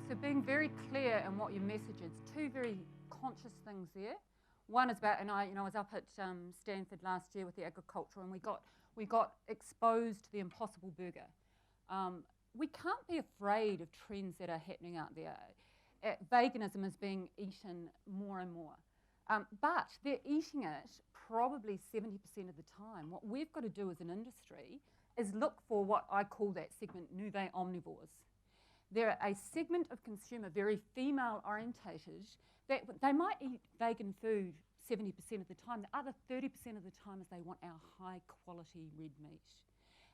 So being very clear in what your message is. Two very conscious things there. One is about, and I was up at Stanford last year with the agriculture, and we got exposed to the Impossible Burger. We can't be afraid of trends that are happening out there. Veganism is being eaten more and more, but they're eating it probably 70% of the time. What we've got to do as an industry is look for what I call that segment, nouveau omnivores. They're a segment of consumer, very female orientated, that they might eat vegan food 70% of the time. The other 30% of the time is they want our high quality red meat.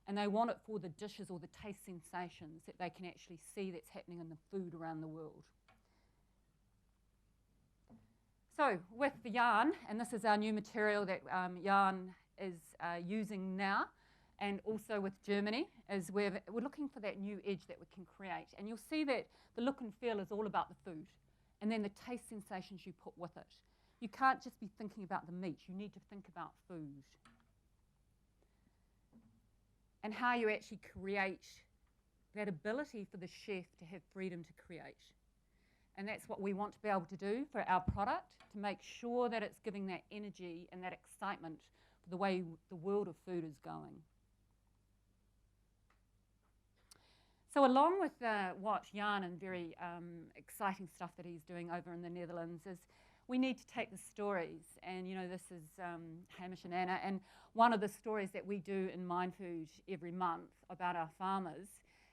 And they want it for the dishes or the taste sensations that they can actually see that's happening in the food around the world. So with the yarn, and this is our new material that Yarn is using now, and also with Germany, is we're looking for that new edge that we can create. And you'll see that the look and feel is all about the food, and then the taste sensations you put with it. You can't just be thinking about the meat, you need to think about food. And how you actually create that ability for the chef to have freedom to create. And that's what we want to be able to do for our product, to make sure that it's giving that energy and that excitement for the way the world of food is going. So along with what Jan and very exciting stuff that he's doing over in the Netherlands is we need to take the stories, and this is Hamish and Anna, and one of the stories that we do in Mind Food every month about our farmers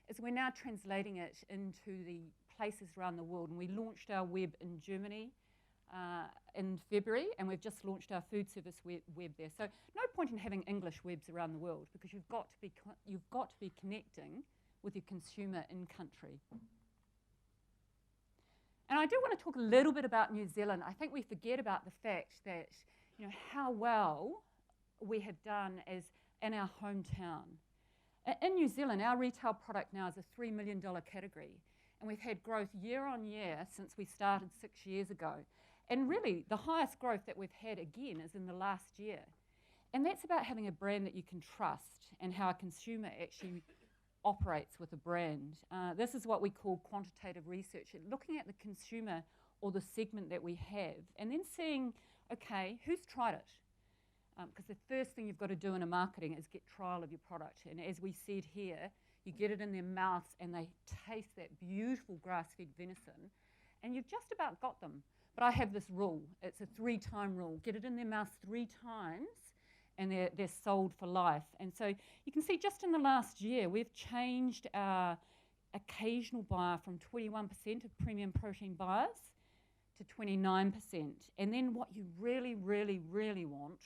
is we're now translating it into the places around the world, and we launched our web in Germany in February, and we've just launched our food service web there. So no point in having English webs around the world, because you've got to be connecting with your consumer in country. And I do want to talk a little bit about New Zealand. I think we forget about the fact that how well we have done as in our hometown. In New Zealand, our retail product now is a $3 million category, and we've had growth year on year since we started 6 years ago. And really, the highest growth that we've had again is in the last year. And that's about having a brand that you can trust and how a consumer actually operates with a brand. This is what we call quantitative research, looking at the consumer or the segment that we have and then seeing, okay, who's tried it? because the first thing you've got to do in a marketing is get trial of your product. And as we said here, you get it in their mouths and they taste that beautiful grass-fed venison, and you've just about got them. But I have this rule. It's a 3-time rule. Get it in their mouths 3 times, and they're sold for life. And so you can see just in the last year, we've changed our occasional buyer from 21% of premium protein buyers to 29%. And then what you really, really, really want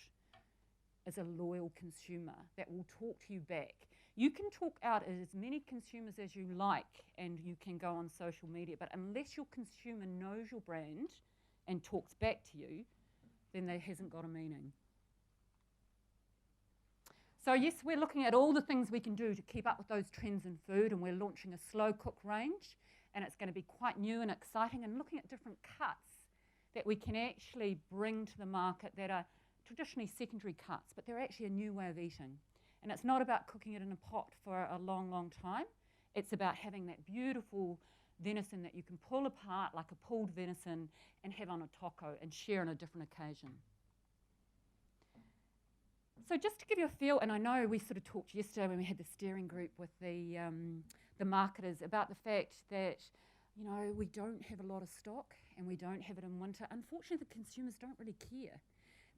is a loyal consumer that will talk to you back. You can talk out at as many consumers as you like, and you can go on social media, but unless your consumer knows your brand and talks back to you, then that hasn't got a meaning. So yes, we're looking at all the things we can do to keep up with those trends in food, and we're launching a slow cook range, and it's going to be quite new and exciting, and looking at different cuts that we can actually bring to the market that are traditionally secondary cuts, but they're actually a new way of eating. And it's not about cooking it in a pot for a long, long time. It's about having that beautiful venison that you can pull apart like a pulled venison and have on a taco and share on a different occasion. So just to give you a feel, and I know we sort of talked yesterday when we had the steering group with the marketers about the fact that, you know, we don't have a lot of stock and we don't have it in winter. Unfortunately, the consumers don't really care.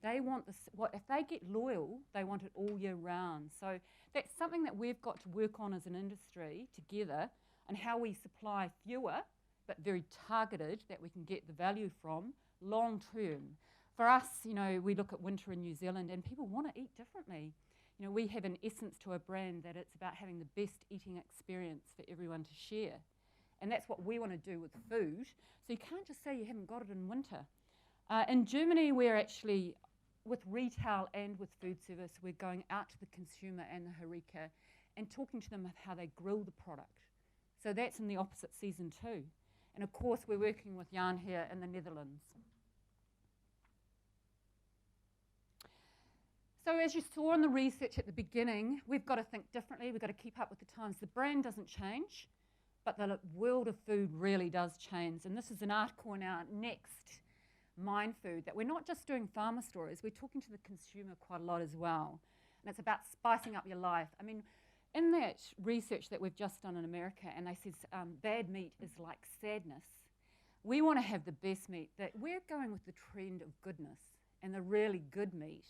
They want this, if they get loyal, they want it all year round. So that's something that we've got to work on as an industry together, and how we supply fewer but very targeted that we can get the value from long term. For us, you know, we look at winter in New Zealand and people want to eat differently. You know, we have an essence to a brand that it's about having the best eating experience for everyone to share. And that's what we want to do with food. So you can't just say you haven't got it in winter. In Germany, we're actually, with retail and with food service, we're going out to the consumer and the Horeca and talking to them of how they grill the product. So that's in the opposite season too. And of course, we're working with Jan here in the Netherlands. So as you saw in the research at the beginning, we've got to think differently. We've got to keep up with the times. The brand doesn't change, but the world of food really does change. And this is an article in our next Mind Food that we're not just doing farmer stories, we're talking to the consumer quite a lot as well. And it's about spicing up your life. I mean, in that research that we've just done in America, and they said bad meat is like sadness, we want to have the best meat. That we're going with the trend of goodness and the really good meat.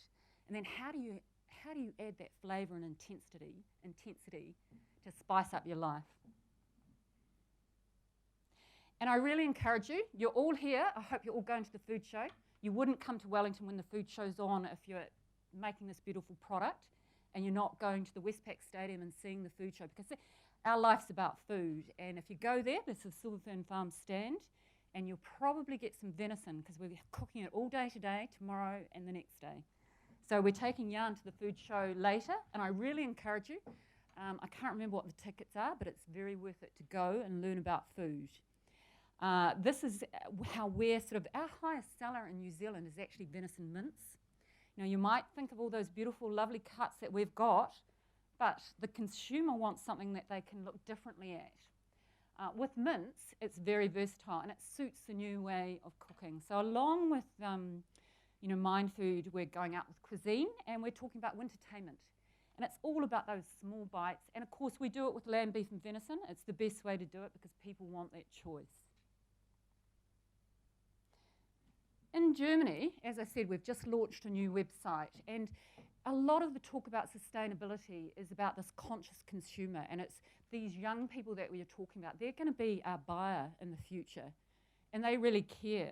And then how do you add that flavour and intensity to spice up your life? And I really encourage you, you're all here, I hope you're all going to the food show. You wouldn't come to Wellington when the food show's on if you're making this beautiful product and you're not going to the Westpac Stadium and seeing the food show, because our life's about food. And if you go there, there's a Silverfern Farm stand, and you'll probably get some venison, because we're cooking it all day today, tomorrow and the next day. So we're taking Jan to the food show later, and I really encourage you. I can't remember what the tickets are, but it's very worth it to go and learn about food. This is how we're sort of, our highest seller in New Zealand is actually venison mince. Now you might think of all those beautiful, lovely cuts that we've got, but the consumer wants something that they can look differently at. With mince, it's very versatile and it suits the new way of cooking. So along with you know, Mind Food, we're going out with cuisine and we're talking about wintertainment. And it's all about those small bites. And of course, we do it with lamb, beef and venison. It's the best way to do it because people want that choice. In Germany, as I said, we've just launched a new website, and a lot of the talk about sustainability is about this conscious consumer, and it's these young people that we are talking about. They're going to be our buyer in the future, and they really care.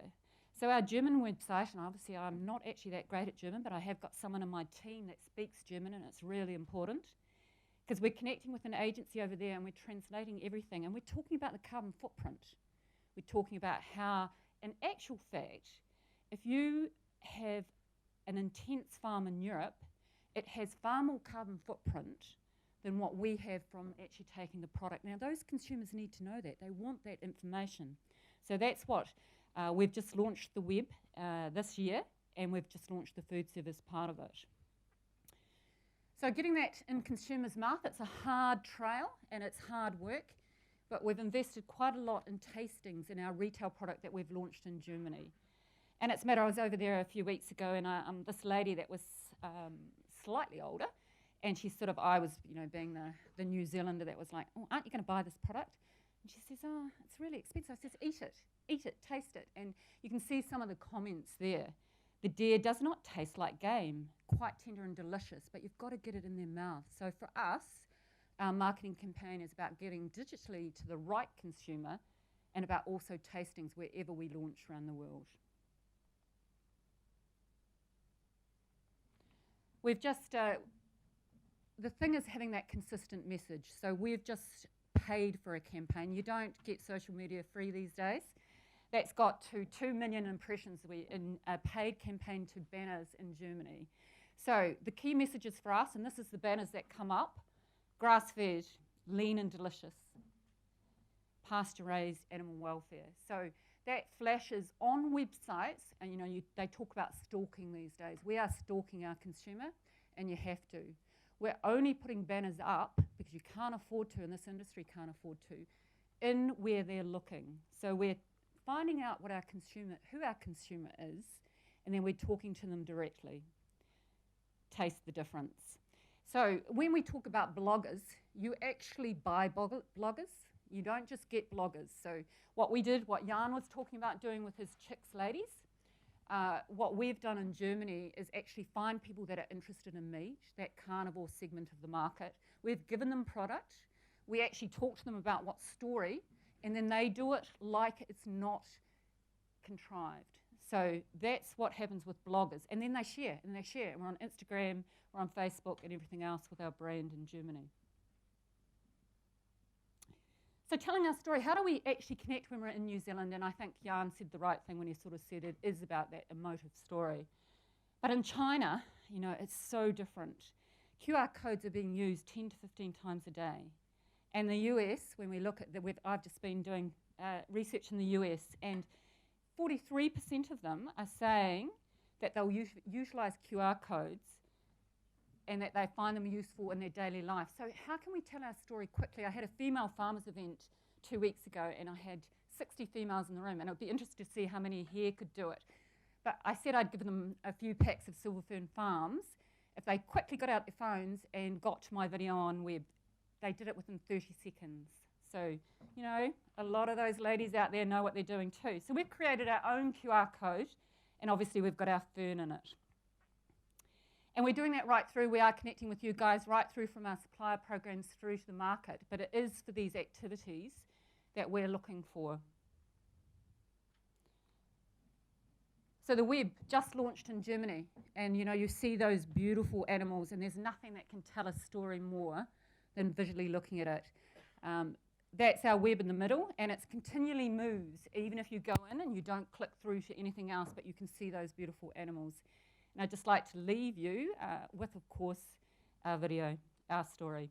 So our German website, and obviously I'm not actually that great at German, but I have got someone in my team that speaks German, and it's really important because we're connecting with an agency over there and we're translating everything, and we're talking about the carbon footprint. We're talking about how, in actual fact, if you have an intense farm in Europe, it has far more carbon footprint than what we have from actually taking the product. Now, those consumers need to know that. They want that information. So that's what we've just launched the web this year, and we've just launched the food service part of it. So getting that in consumers' mouth, it's a hard trail and it's hard work, but we've invested quite a lot in tastings in our retail product that we've launched in Germany. And it's a matter, I was over there a few weeks ago, and this lady that was slightly older, and she sort of, I was, being the New Zealander that was like, oh, aren't you going to buy this product? And she says, oh, it's really expensive. I says, eat it, taste it. And you can see some of the comments there. The deer does not taste like game, quite tender and delicious, but you've got to get it in their mouth. So for us, our marketing campaign is about getting digitally to the right consumer and about also tastings wherever we launch around the world. We've just, the thing is having that consistent message. So we've just paid for a campaign. You don't get social media free these days. That's got to 2 million impressions in a paid campaign to banners in Germany. So the key messages for us, and this is the banners that come up: grass-fed, lean and delicious, pasture-raised animal welfare. So that flashes on websites, and they talk about stalking these days. We are stalking our consumer, and you have to. We're only putting banners up because you can't afford to, and this industry can't afford to, in where they're looking. So we're finding out who our consumer is, and then we're talking to them directly. Taste the difference. So when we talk about bloggers, you actually buy bloggers. You don't just get bloggers. So what we did, what Jan was talking about doing with his chicks ladies, what we've done in Germany is actually find people that are interested in meat, that carnivore segment of the market. We've given them product. We actually talk to them about what story, and then they do it like it's not contrived. So that's what happens with bloggers. And then they share, and we're on Instagram, we're on Facebook, and everything else with our brand in Germany. So telling our story, how do we actually connect when we're in New Zealand? And I think Jan said the right thing when he sort of said it is about that emotive story. But in China, it's so different. QR codes are being used 10 to 15 times a day. And the US, when we look at I've just been doing research in the US, and 43% of them are saying that they'll utilize QR codes and that they find them useful in their daily life. So how can we tell our story quickly? I had a female farmers event 2 weeks ago, and I had 60 females in the room, and it would be interesting to see how many here could do it. But I said I'd give them a few packs of Silver Fern Farms if they quickly got out their phones and got to my video on web. They did it within 30 seconds. So, a lot of those ladies out there know what they're doing too. So we've created our own QR code, and obviously we've got our fern in it. And we're doing that right through. We are connecting with you guys right through from our supplier programs through to the market. But it is for these activities that we're looking for. So the web just launched in Germany. And, you see those beautiful animals. And there's nothing that can tell a story more than visually looking at it. That's our web in the middle. And it continually moves, even if you go in and you don't click through to anything else. But you can see those beautiful animals. And I'd just like to leave you with, of course, our video, our story.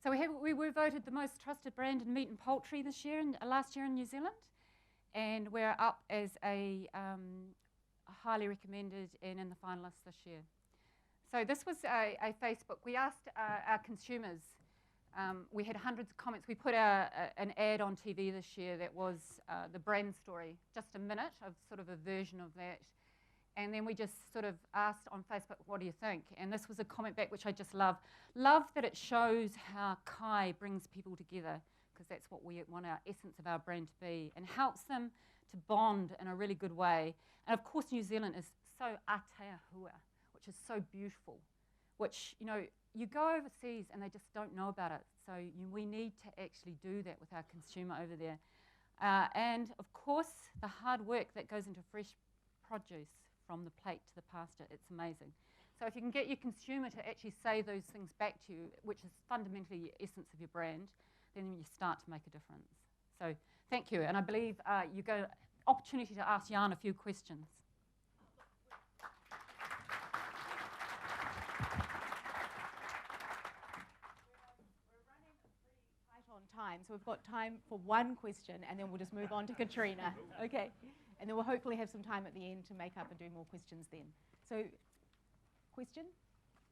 So we were voted the most trusted brand in meat and poultry this year, last year in New Zealand, and we're up as a highly recommended and in the finalists this year. So this was a Facebook. We asked our consumers. We had hundreds of comments. We put an ad on TV this year that was the brand story, just a minute of sort of a version of that. And then we just sort of asked on Facebook, what do you think? And this was a comment back which I just love. Love that it shows how Kai brings people together, because that's what we want our essence of our brand to be, and helps them to bond in a really good way. And of course, New Zealand is so Aotearoa, which is so beautiful, which, you know, you go overseas and they just don't know about it. So we need to actually do that with our consumer over there. And of course, the hard work that goes into fresh produce from the plate to the pasture, it's amazing. So if you can get your consumer to actually say those things back to you, which is fundamentally the essence of your brand, then you start to make a difference. So thank you. And I believe you got an opportunity to ask Jan a few questions. On time, so we've got time for one question, and then we'll just move on to Katrina. Okay, and then we'll hopefully have some time at the end to make up and do more questions then. So, question?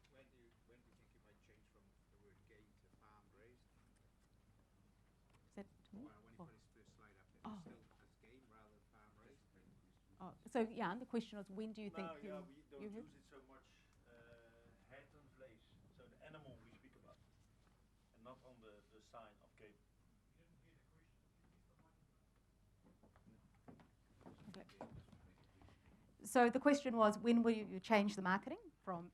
When do you think you might change from the word game to farm raised? Is that to me? When you put his first slide up, it was still as game rather than farm raised. Oh, so Jan, the question was, when do you think we don't you use it so much hertenvlees, so the animal we speak about, and not on the sign of game. Okay. So the question was, when will you change the marketing from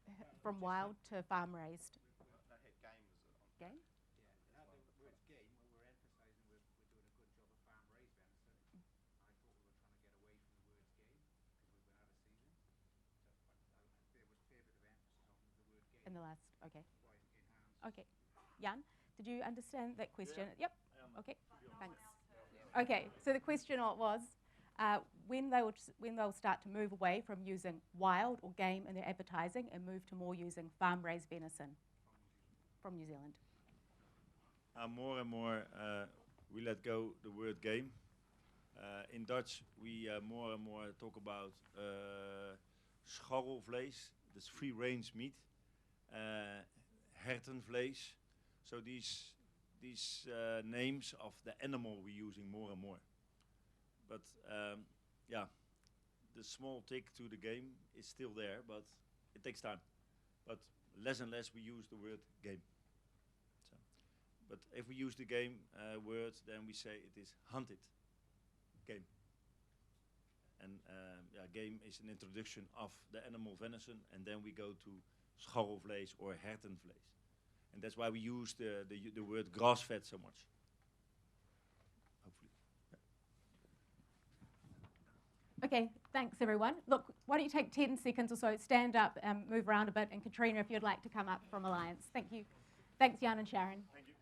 wild to farm raised? I hit game was on. Game? Yeah, now the word game, well, we're emphasising we're doing a good job of farm raised venison. I thought we were trying to get away from the word game because we went out of season. So, there was a fair bit of emphasis on the word game. In the last, okay. Quite enhanced. Okay. Jan, did you understand that question? Yeah. Yep. Okay. Thanks. Okay. So the question was, when they'll start to move away from using wild or game in their advertising and move to more using farm-raised venison from New Zealand. More and more we let go the word game. In Dutch, we more and more talk about scharrelvlees, that's free-range meat, hertenvlees. So these names of the animal we're using more and more. But yeah, the small tick to the game is still there, but it takes time. But less and less we use the word game. So, but if we use the game word, then we say it is hunted game. And yeah, game is an introduction of the animal venison, and then we go to scharrelvlees or hertenvlees. And that's why we use the word grass-fed so much. Hopefully. Yeah. Okay, thanks everyone. Look, why don't you take 10 seconds or so, stand up, move around a bit, and Katrina, if you'd like to come up from Alliance. Thank you. Thanks, Jan and Sharon. Thank you.